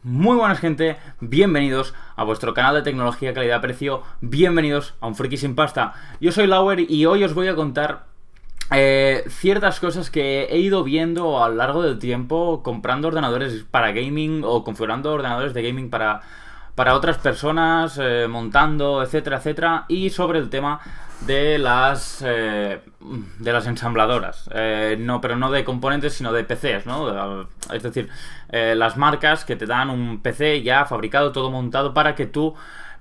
Muy buenas gente, bienvenidos a vuestro canal de tecnología calidad-precio, bienvenidos a Un Friki Sin Pasta. Yo soy Lauer y hoy os voy a contar ciertas cosas que he ido viendo a lo largo del tiempo comprando ordenadores para gaming o configurando ordenadores de gaming para otras personas, montando, etcétera, etcétera, y sobre el tema de las ensambladoras, pero no de componentes, sino de PCs, ¿no? Es decir, las marcas que te dan un PC ya fabricado, todo montado para que tú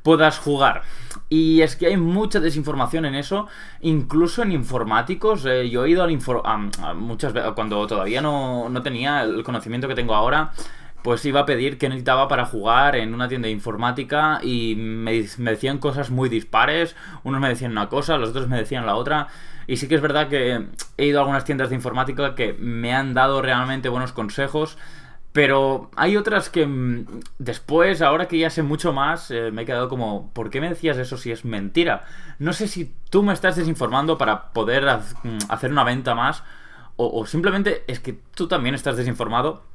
puedas jugar. Y es que hay mucha desinformación en eso, incluso en informáticos. Yo he ido a muchas veces, cuando todavía no tenía el conocimiento que tengo ahora, pues iba a pedir qué necesitaba para jugar en una tienda de informática y me decían cosas muy dispares. Unos me decían una cosa, los otros me decían la otra. Y sí que es verdad que he ido a algunas tiendas de informática que me han dado realmente buenos consejos, pero hay otras que después, ahora que ya sé mucho más, me he quedado como, ¿por qué me decías eso si es mentira? No sé si tú me estás desinformando para poder hacer una venta más, o simplemente es que tú también estás desinformado.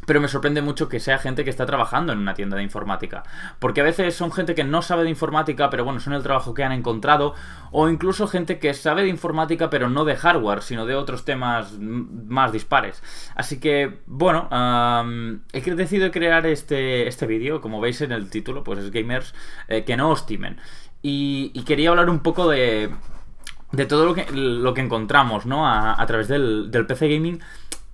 Pero me sorprende mucho que sea gente que está trabajando en una tienda de informática, porque a veces son gente que no sabe de informática, pero bueno, son el trabajo que han encontrado, o incluso gente que sabe de informática, pero no de hardware, sino de otros temas más dispares. Así que, bueno, he decidido crear este vídeo, como veis en el título, pues es Gamers que no os timen. Y quería hablar un poco de todo lo que encontramos, ¿no? A través del PC Gaming,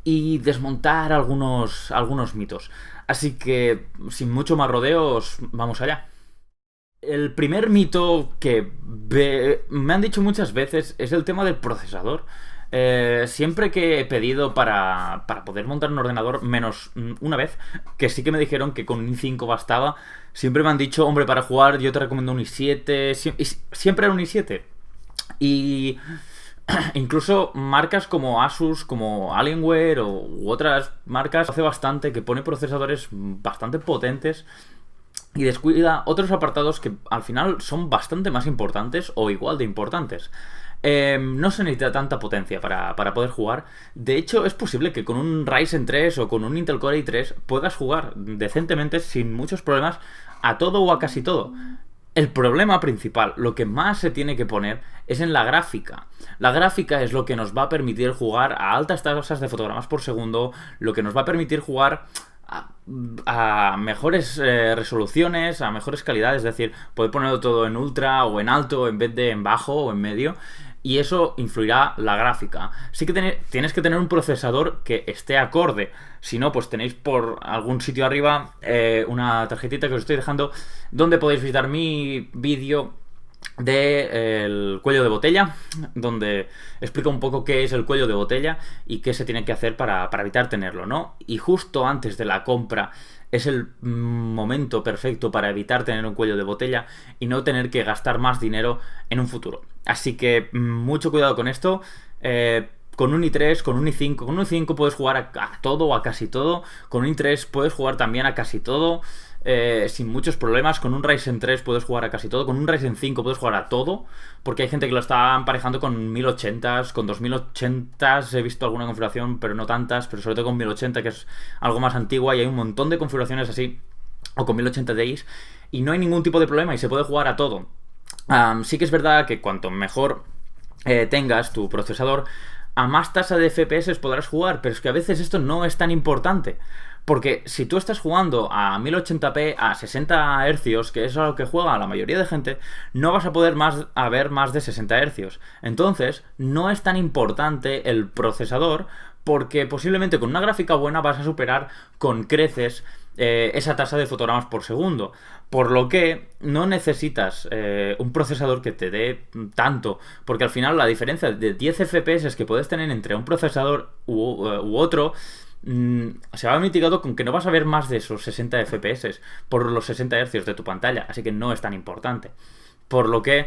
y desmontar algunos mitos. Así que, sin mucho más rodeos, vamos allá. El primer mito que me han dicho muchas veces es el tema del procesador. Siempre que he pedido para poder montar un ordenador, menos una vez, que sí que me dijeron que con un i5 bastaba, siempre me han dicho, hombre, para jugar yo te recomiendo un i7, siempre era un i7. Y incluso marcas como Asus, como Alienware u otras marcas, hace bastante que pone procesadores bastante potentes y descuida otros apartados que al final son bastante más importantes o igual de importantes. No se necesita tanta potencia para poder jugar. De hecho, es posible que con un Ryzen 3 o con un Intel Core i3 puedas jugar decentemente sin muchos problemas a todo o a casi todo. El problema principal, lo que más se tiene que poner, es en la gráfica. La gráfica es lo que nos va a permitir jugar a altas tasas de fotogramas por segundo, lo que nos va a permitir jugar a mejores resoluciones, a mejores calidades, es decir, poder ponerlo todo en ultra o en alto en vez de en bajo o en medio. Y eso influirá la gráfica. Sí que tienes que tener un procesador que esté acorde. Si no, pues tenéis por algún sitio arriba una tarjetita que os estoy dejando, donde podéis visitar mi vídeo del cuello de botella, donde explico un poco qué es el cuello de botella y qué se tiene que hacer para evitar tenerlo, ¿no? Y justo antes de la compra es el momento perfecto para evitar tener un cuello de botella y no tener que gastar más dinero en un futuro. Así que mucho cuidado con esto. Con un i3, con un i5, con un i5 puedes jugar a todo o a casi todo. Con un i3 puedes jugar también a casi todo, sin muchos problemas. Con un Ryzen 3 puedes jugar a casi todo. Con un Ryzen 5 puedes jugar a todo, porque hay gente que lo está emparejando con 1080s, con 2080s. He visto alguna configuración, pero no tantas, pero sobre todo con 1080, que es algo más antigua, y hay un montón de configuraciones así, o con 1080 Ti, y no hay ningún tipo de problema y se puede jugar a todo. Sí que es verdad que cuanto mejor tengas tu procesador, a más tasa de FPS podrás jugar, pero es que a veces esto no es tan importante. Porque si tú estás jugando a 1080p a 60 Hz, que es a lo que juega la mayoría de gente, no vas a poder ver más de 60 Hz. Entonces, no es tan importante el procesador, porque posiblemente con una gráfica buena vas a superar con creces esa tasa de fotogramas por segundo. Por lo que no necesitas un procesador que te dé tanto, porque al final la diferencia de 10 FPS que puedes tener entre un procesador u otro se va a mitigado con que no vas a ver más de esos 60 FPS por los 60 Hz de tu pantalla, así que no es tan importante. Por lo que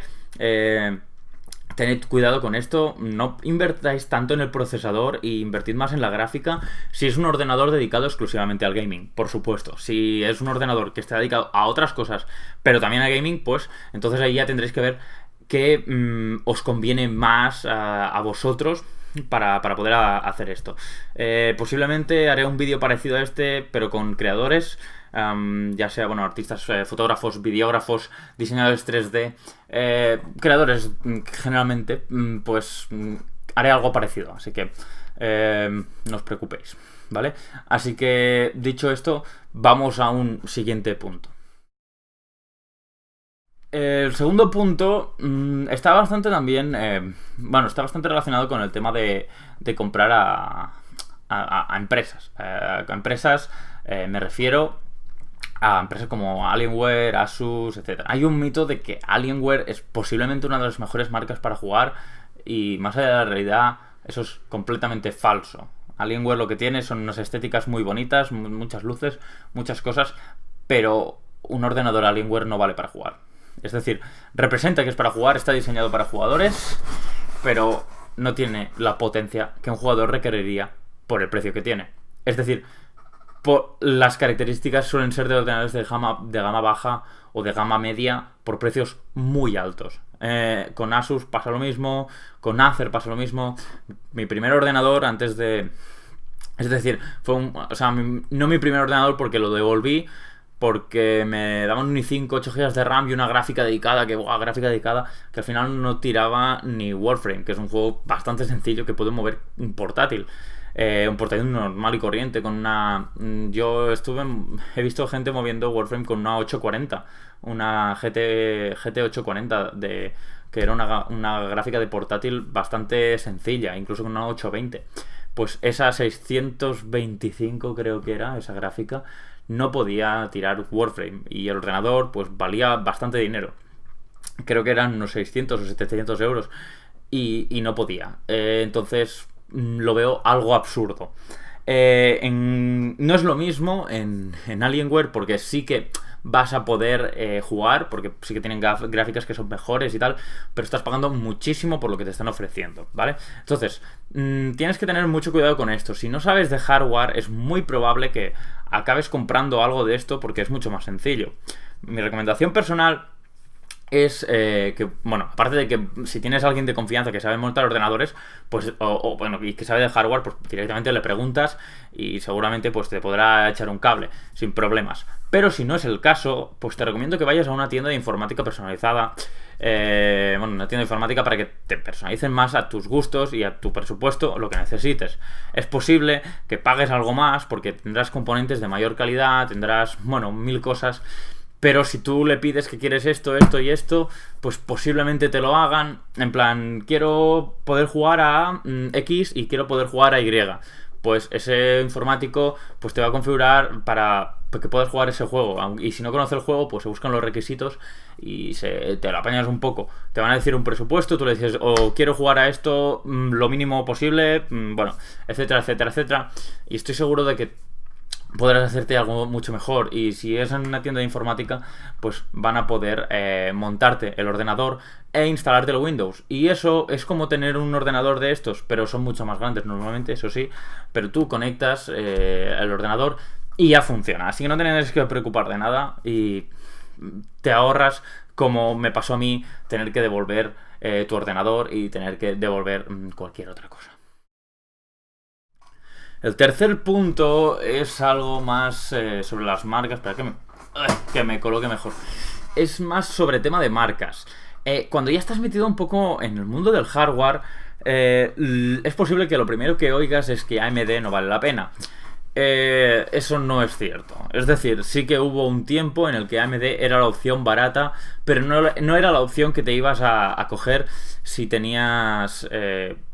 tened cuidado con esto, no invertáis tanto en el procesador e invertid más en la gráfica si es un ordenador dedicado exclusivamente al gaming, por supuesto. Si es un ordenador que está dedicado a otras cosas, pero también a gaming, pues entonces ahí ya tendréis que ver qué os conviene más a vosotros para poder hacer esto. Posiblemente haré un vídeo parecido a este, pero con creadores, ya sea, bueno, artistas, fotógrafos, videógrafos, diseñadores 3D, creadores generalmente, pues haré algo parecido, así que no os preocupéis, ¿vale? Así que, dicho esto, vamos a un siguiente punto. El segundo punto está bastante también, bueno, está bastante relacionado con el tema de comprar a empresas. A empresas me refiero a empresas como Alienware, Asus, etc. Hay un mito de que Alienware es posiblemente una de las mejores marcas para jugar y más allá de la realidad eso es completamente falso. Alienware lo que tiene son unas estéticas muy bonitas, muchas luces, muchas cosas, pero un ordenador Alienware no vale para jugar. Es decir, representa que es para jugar, está diseñado para jugadores, pero no tiene la potencia que un jugador requeriría por el precio que tiene. Es decir, las características suelen ser de ordenadores de gama baja o de gama media por precios muy altos. Con Asus pasa lo mismo, con Acer pasa lo mismo. Mi primer ordenador antes de... Es decir, o sea, no mi primer ordenador porque lo devolví, porque me daban un i5, 8 GB de RAM y una gráfica dedicada, que al final no tiraba ni Warframe, que es un juego bastante sencillo que puede mover un portátil. Un portátil normal y corriente, con una... He visto gente moviendo Warframe con una 840, una GT 840, que era una gráfica de portátil bastante sencilla, incluso con una 820. Pues esa 625 creo que era, esa gráfica, no podía tirar Warframe y el ordenador pues valía bastante dinero. Creo que eran unos 600 o 700 euros y no podía. Entonces lo veo algo absurdo. No es lo mismo en Alienware porque sí que vas a poder jugar, porque sí que tienen gráficas que son mejores y tal, pero estás pagando muchísimo por lo que te están ofreciendo, ¿vale? Entonces, tienes que tener mucho cuidado con esto. Si no sabes de hardware, es muy probable que acabes comprando algo de esto porque es mucho más sencillo. Mi recomendación personal es que, bueno, aparte de que si tienes a alguien de confianza que sabe montar ordenadores, pues, bueno, y que sabe de hardware, pues directamente le preguntas y seguramente pues te podrá echar un cable sin problemas. Pero si no es el caso, pues te recomiendo que vayas a una tienda de informática personalizada, bueno, una tienda de informática para que te personalicen más a tus gustos y a tu presupuesto lo que necesites. Es posible que pagues algo más porque tendrás componentes de mayor calidad, tendrás, bueno, 1000 cosas. Pero si tú le pides que quieres esto, esto y esto, pues posiblemente te lo hagan. En plan, quiero poder jugar a X y quiero poder jugar a Y. Pues ese informático pues te va a configurar para que puedas jugar ese juego. Y si no conoce el juego, pues se buscan los requisitos y te lo apañas un poco. Te van a decir un presupuesto, tú le dices, o quiero jugar a esto lo mínimo posible, bueno, etcétera, etcétera, etcétera. Y estoy seguro de que podrás hacerte algo mucho mejor. Y si es en una tienda de informática, pues van a poder montarte el ordenador e instalarte el Windows. Y eso es como tener un ordenador de estos, pero son mucho más grandes normalmente, eso sí. Pero tú conectas el ordenador y ya funciona. Así que no tienes que preocupar de nada y te ahorras, como me pasó a mí, tener que devolver tu ordenador y tener que devolver cualquier otra cosa. El tercer punto es algo más sobre las marcas. Espera, que me coloque mejor. Es más sobre tema de marcas. Cuando ya estás metido un poco en el mundo del hardware, es posible que lo primero que oigas es que AMD no vale la pena. Eso no es cierto. Es decir, sí que hubo un tiempo en el que AMD era la opción barata, pero no era la opción que te ibas a coger si tenías...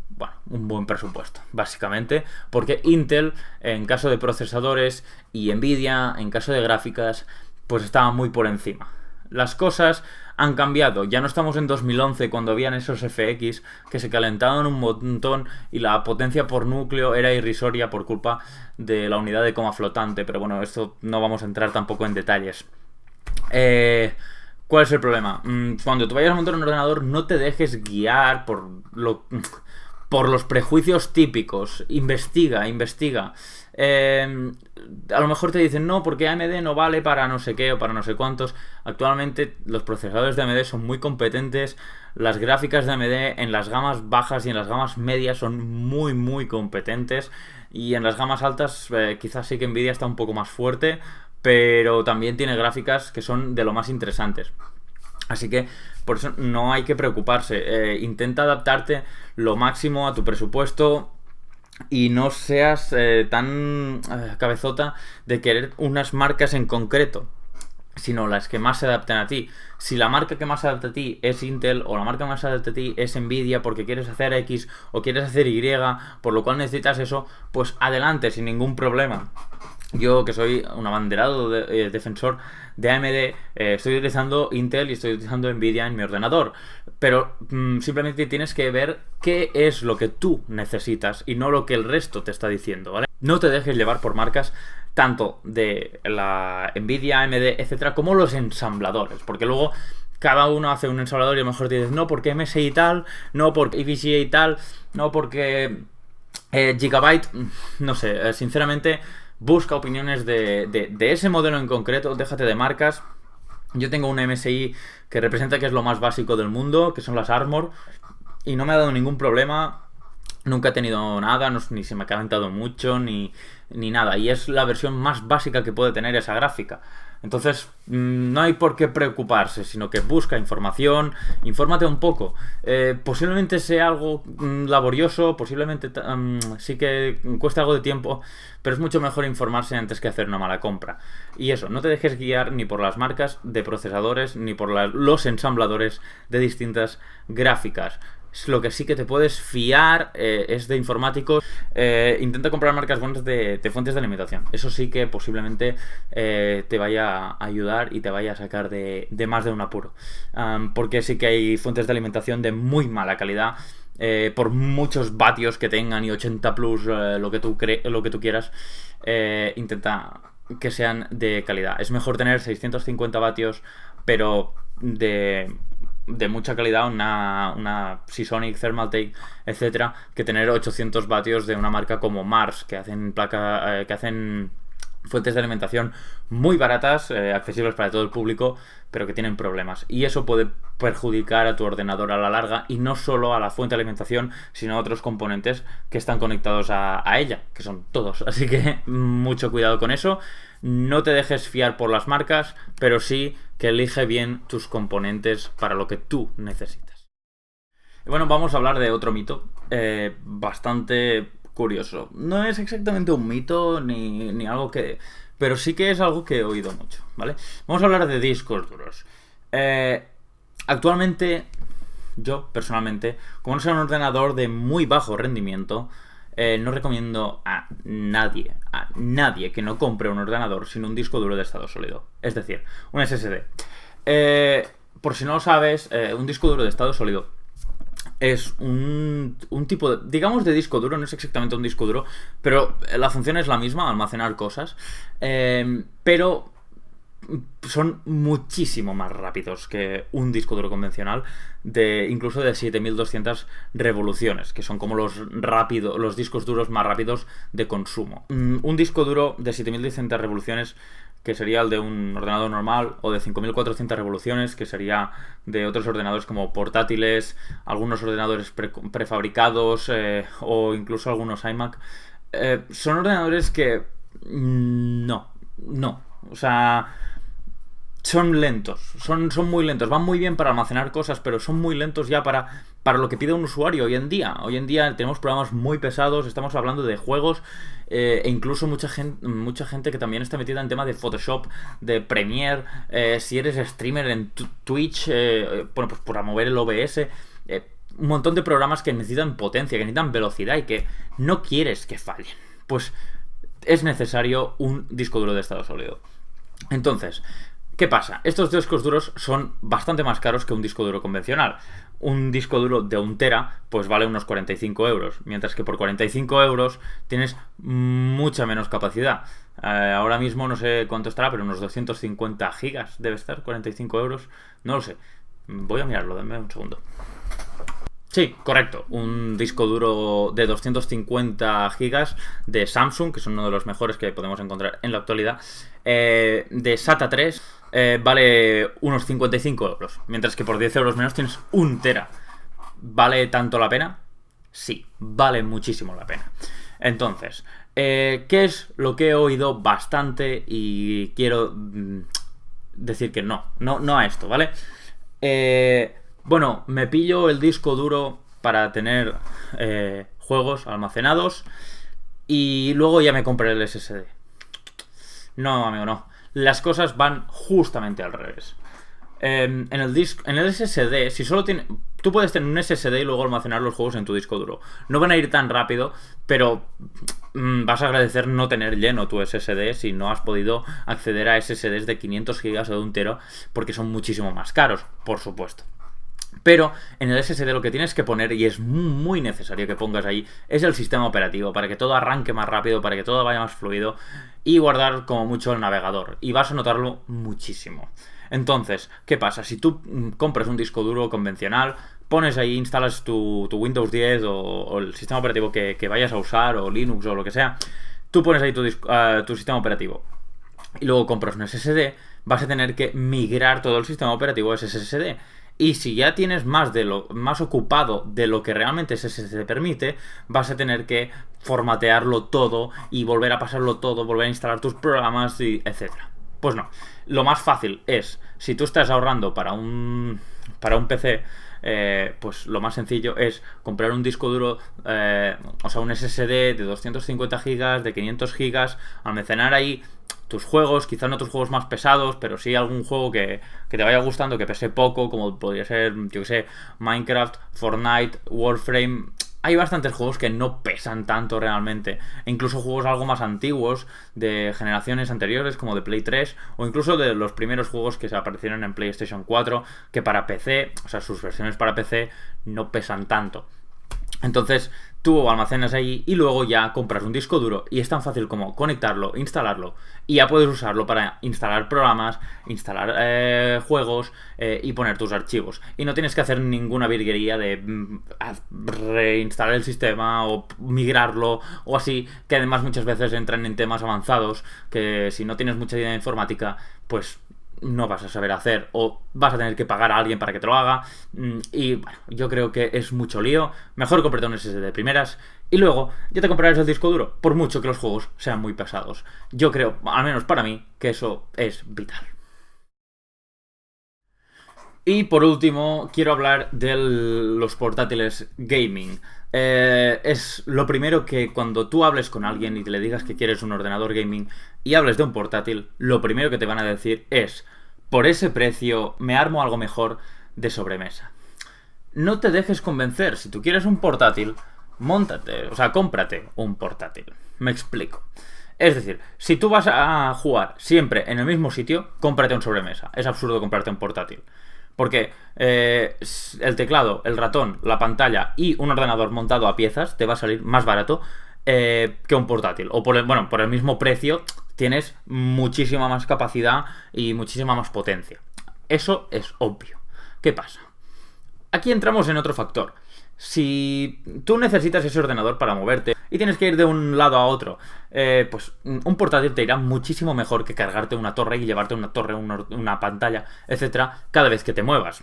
bueno, un buen presupuesto, básicamente, porque Intel, en caso de procesadores, y Nvidia, en caso de gráficas, pues estaba muy por encima. Las cosas han cambiado, ya no estamos en 2011 cuando habían esos FX que se calentaban un montón y la potencia por núcleo era irrisoria por culpa de la unidad de coma flotante, pero bueno, esto no vamos a entrar tampoco en detalles. ¿Cuál es el problema? Cuando tú vayas a montar un ordenador, no te dejes guiar por los prejuicios típicos. Investiga. A lo mejor te dicen, no, porque AMD no vale para no sé qué o para no sé cuántos. Actualmente los procesadores de AMD son muy competentes. Las gráficas de AMD en las gamas bajas y en las gamas medias son muy competentes. Y en las gamas altas quizás sí que Nvidia está un poco más fuerte, pero también tiene gráficas que son de lo más interesantes. Así que por eso no hay que preocuparse. Intenta adaptarte lo máximo a tu presupuesto y no seas tan cabezota de querer unas marcas en concreto, sino las que más se adapten a ti. Si la marca que más se adapta a ti es Intel, o la marca que más se adapta a ti es Nvidia porque quieres hacer X o quieres hacer Y, por lo cual necesitas eso, pues adelante, sin ningún problema. Yo, que soy un abanderado defensor de AMD, estoy utilizando Intel y estoy utilizando Nvidia en mi ordenador. Pero simplemente tienes que ver qué es lo que tú necesitas y no lo que el resto te está diciendo, ¿vale? No te dejes llevar por marcas tanto de la Nvidia, AMD, etcétera, como los ensambladores. Porque luego cada uno hace un ensamblador y a lo mejor te dices, no, porque MSI y tal, no, porque EVGA y tal, no, porque Gigabyte, no sé, sinceramente busca opiniones de ese modelo en concreto, déjate de marcas. Yo tengo una MSI que representa que es lo más básico del mundo, que son las Armor, y no me ha dado ningún problema. Nunca he tenido nada, ni se me ha calentado mucho, ni nada. Y es la versión más básica que puede tener esa gráfica. Entonces, no hay por qué preocuparse, sino que busca información, infórmate un poco. Posiblemente sea algo laborioso, posiblemente sí que cueste algo de tiempo, pero es mucho mejor informarse antes que hacer una mala compra. Y eso, no te dejes guiar ni por las marcas de procesadores, ni por los ensambladores de distintas gráficas. Lo que sí que te puedes fiar es de informáticos. Intenta comprar marcas buenas de fuentes de alimentación. Eso sí que posiblemente te vaya a ayudar y te vaya a sacar de más de un apuro. Porque sí que hay fuentes de alimentación de muy mala calidad. Por muchos vatios que tengan y 80 plus, lo que tú quieras, intenta que sean de calidad. Es mejor tener 650 vatios, pero de mucha calidad, una Seasonic, Thermaltake, etcétera, que tener 800 vatios de una marca como Mars, que hacen que hacen fuentes de alimentación muy baratas, accesibles para todo el público, pero que tienen problemas. Y eso puede perjudicar a tu ordenador a la larga, y no solo a la fuente de alimentación, sino a otros componentes que están conectados a ella, que son todos. Así que mucho cuidado con eso. No te dejes fiar por las marcas, pero sí que elige bien tus componentes para lo que tú necesitas. Y bueno, vamos a hablar de otro mito bastante curioso. No es exactamente un mito ni algo que... pero sí que es algo que he oído mucho, ¿vale? Vamos a hablar de discos duros. Actualmente, yo personalmente, como no soy un ordenador de muy bajo rendimiento, no recomiendo a nadie que no compre un ordenador sin un disco duro de estado sólido. Es decir, un SSD. Por si no lo sabes, un disco duro de estado sólido es un tipo de, digamos, de disco duro. No es exactamente un disco duro, pero la función es la misma, almacenar cosas. Pero son muchísimo más rápidos que un disco duro convencional, incluso de 7200 revoluciones, que son como los discos duros más rápidos de consumo. Un disco duro de 7200 revoluciones, que sería el de un ordenador normal, o de 5400 revoluciones, que sería de otros ordenadores como portátiles, algunos ordenadores prefabricados, o incluso algunos iMac. Son ordenadores que no, o sea, son lentos, son muy lentos, van muy bien para almacenar cosas, pero son muy lentos ya para lo que pide un usuario hoy en día. Hoy en día tenemos programas muy pesados, estamos hablando de juegos, e incluso mucha gente que también está metida en tema de Photoshop, de Premiere, si eres streamer en Twitch, bueno, pues para mover el OBS, un montón de programas que necesitan potencia, que necesitan velocidad y que no quieres que fallen. Pues es necesario un disco duro de estado sólido. Entonces, ¿qué pasa? Estos discos duros son bastante más caros que un disco duro convencional. Un disco duro de 1 tera pues vale unos 45 euros, mientras que por 45 euros tienes mucha menos capacidad. Ahora mismo no sé cuánto estará, pero unos 250 gigas debe estar, 45 euros, no lo sé. Voy a mirarlo, denme un segundo. Sí, correcto. Un disco duro de 250 gigas de Samsung, que es uno de los mejores que podemos encontrar en la actualidad, de SATA 3, vale unos 55 euros. Mientras que por 10 euros menos tienes un tera. ¿Vale tanto la pena? Sí, vale muchísimo la pena. Entonces, ¿qué es lo que he oído bastante y quiero decir que no a esto, ¿vale? Bueno, me pillo el disco duro para tener juegos almacenados y luego ya me compré el SSD. No, amigo, no. Las cosas van justamente al revés. En el SSD, si solo tiene, tú puedes tener un SSD y luego almacenar los juegos en tu disco duro. No van a ir tan rápido, pero vas a agradecer no tener lleno tu SSD si no has podido acceder a SSDs de 500 GB o de 1 TB, porque son muchísimo más caros, por supuesto. Pero en el SSD lo que tienes que poner, y es muy necesario que pongas ahí, es el sistema operativo, para que todo arranque más rápido, para que todo vaya más fluido, y guardar como mucho el navegador. Y vas a notarlo muchísimo. Entonces, ¿qué pasa? Si tú compras un disco duro convencional, pones ahí, instalas tu Windows 10 o el sistema operativo que vayas a usar, o Linux o lo que sea, tú pones ahí tu sistema operativo y luego compras un SSD, vas a tener que migrar todo el sistema operativo a ese SSD. Y si ya tienes más ocupado de lo que realmente ese SSD permite, vas a tener que formatearlo todo y volver a pasarlo todo, volver a instalar tus programas, y etcétera. Pues no. Lo más fácil es, si tú estás ahorrando para un PC, pues lo más sencillo es comprar un disco duro, o sea, un SSD de 250 GB, de 500 GB, almacenar ahí tus juegos, quizás no tus juegos más pesados, pero sí algún juego que te vaya gustando, que pese poco, como podría ser, yo que sé, Minecraft, Fortnite, Warframe. Hay bastantes juegos que no pesan tanto realmente. E incluso juegos algo más antiguos, de generaciones anteriores, como de Play 3, o incluso de los primeros juegos que se aparecieron en PlayStation 4, que para PC, o sea, sus versiones para PC, no pesan tanto. Entonces, tú almacenas ahí y luego ya compras un disco duro y es tan fácil como conectarlo, instalarlo y ya puedes usarlo para instalar programas, instalar juegos y poner tus archivos. Y no tienes que hacer ninguna virguería de reinstalar el sistema o migrarlo o así, que además muchas veces entran en temas avanzados que si no tienes mucha idea de informática, pues no vas a saber hacer o vas a tener que pagar a alguien para que te lo haga. Y bueno, yo creo que es mucho lío. Mejor cómprate un SSD de primeras y luego ya te comprarás el disco duro, por mucho que los juegos sean muy pesados. Yo creo, al menos para mí, que eso es vital. Y por último, quiero hablar de los portátiles gaming. Es lo primero que cuando tú hables con alguien y te le digas que quieres un ordenador gaming y hables de un portátil, lo primero que te van a decir es: por ese precio me armo algo mejor de sobremesa. No te dejes convencer. Si tú quieres un portátil, cómprate un portátil. Me explico. Es decir, si tú vas a jugar siempre en el mismo sitio, cómprate un sobremesa. Es absurdo comprarte un portátil. Porque el teclado, el ratón, la pantalla y un ordenador montado a piezas te va a salir más barato que un portátil. O por el mismo precio tienes muchísima más capacidad y muchísima más potencia. Eso es obvio. ¿Qué pasa? Aquí entramos en otro factor. Si tú necesitas ese ordenador para moverte y tienes que ir de un lado a otro, pues un portátil te irá muchísimo mejor que cargarte una torre y llevarte una torre, una pantalla, etcétera, cada vez que te muevas.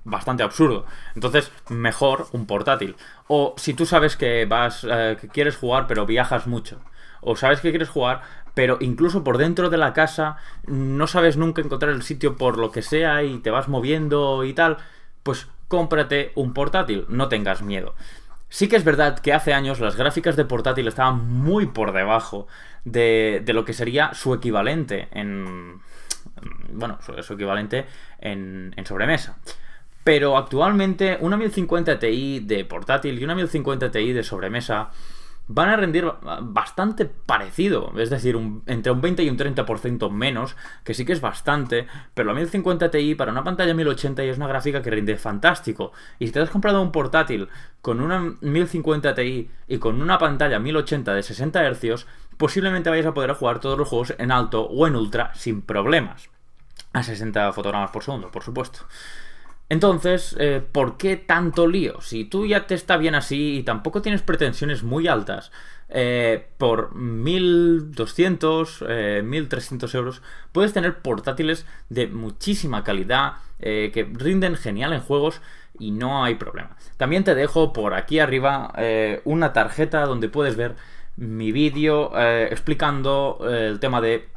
Bastante absurdo. Entonces, mejor un portátil. O si tú sabes que que quieres jugar pero viajas mucho, o sabes que quieres jugar pero incluso por dentro de la casa no sabes nunca encontrar el sitio por lo que sea y te vas moviendo y tal, pues cómprate un portátil, no tengas miedo. Sí que es verdad que hace años las gráficas de portátil estaban muy por debajo de lo que sería su equivalente su equivalente en sobremesa. Pero actualmente una 1050 Ti de portátil y una 1050 Ti de sobremesa van a rendir bastante parecido, es decir, entre un 20 y un 30% menos, que sí que es bastante, pero la 1050 Ti para una pantalla 1080 es una gráfica que rinde fantástico. Y si te has comprado un portátil con una 1050 Ti y con una pantalla 1080 de 60 Hz, posiblemente vayas a poder jugar todos los juegos en alto o en ultra sin problemas. A 60 fotogramas por segundo, por supuesto. Entonces, ¿por qué tanto lío? Si tú ya te está bien así y tampoco tienes pretensiones muy altas, por 1.200, 1.300 euros, puedes tener portátiles de muchísima calidad, que rinden genial en juegos y no hay problema. También te dejo por aquí arriba una tarjeta donde puedes ver mi vídeo explicando el tema de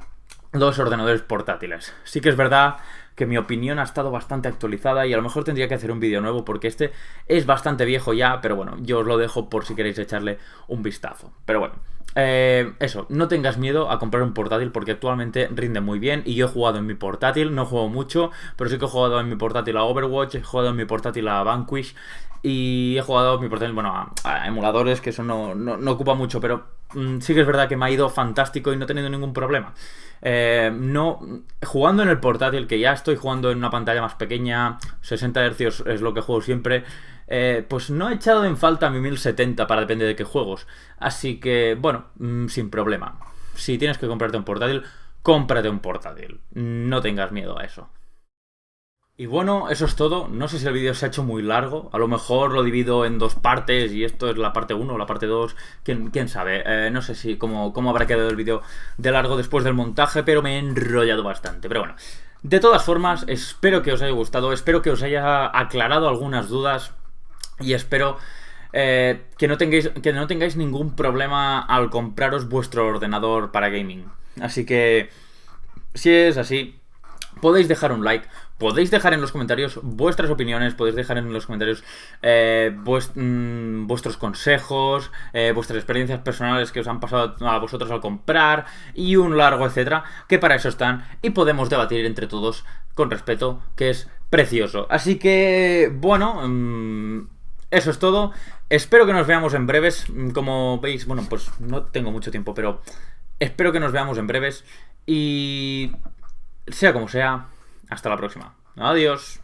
los ordenadores portátiles. Sí que es verdad que mi opinión ha estado bastante actualizada y a lo mejor tendría que hacer un vídeo nuevo porque este es bastante viejo ya, pero bueno, yo os lo dejo por si queréis echarle un vistazo. Pero bueno, eso, no tengas miedo a comprar un portátil porque actualmente rinde muy bien y yo he jugado en mi portátil, no juego mucho, pero sí que he jugado en mi portátil a Overwatch, he jugado en mi portátil a Vanquish y he jugado en mi portátil, bueno, a emuladores, que eso no ocupa mucho, pero sí que es verdad que me ha ido fantástico y no he tenido ningún problema. No, jugando en el portátil, que ya estoy jugando en una pantalla más pequeña, 60 Hz es lo que juego siempre, pues no he echado en falta mi 1070 para depender de qué juegos. Así que, bueno, sin problema. Si tienes que comprarte un portátil, cómprate un portátil. No tengas miedo a eso. Y bueno, eso es todo. No sé si el vídeo se ha hecho muy largo. A lo mejor lo divido en dos partes y esto es la parte 1 o la parte 2. ¿Quién sabe? No sé si cómo habrá quedado el vídeo de largo después del montaje, pero me he enrollado bastante. Pero bueno, de todas formas, espero que os haya gustado. Espero que os haya aclarado algunas dudas. Y espero que no tengáis ningún problema al compraros vuestro ordenador para gaming. Así que, si es así, podéis dejar un like, podéis dejar en los comentarios vuestras opiniones, podéis dejar en los comentarios vuestros consejos, vuestras experiencias personales que os han pasado a vosotros al comprar y un largo etcétera, que para eso están y podemos debatir entre todos con respeto, que es precioso. Así que, bueno, eso es todo. Espero que nos veamos en breves. Como veis, bueno, pues no tengo mucho tiempo, pero espero que nos veamos en breves y sea como sea, hasta la próxima. Adiós.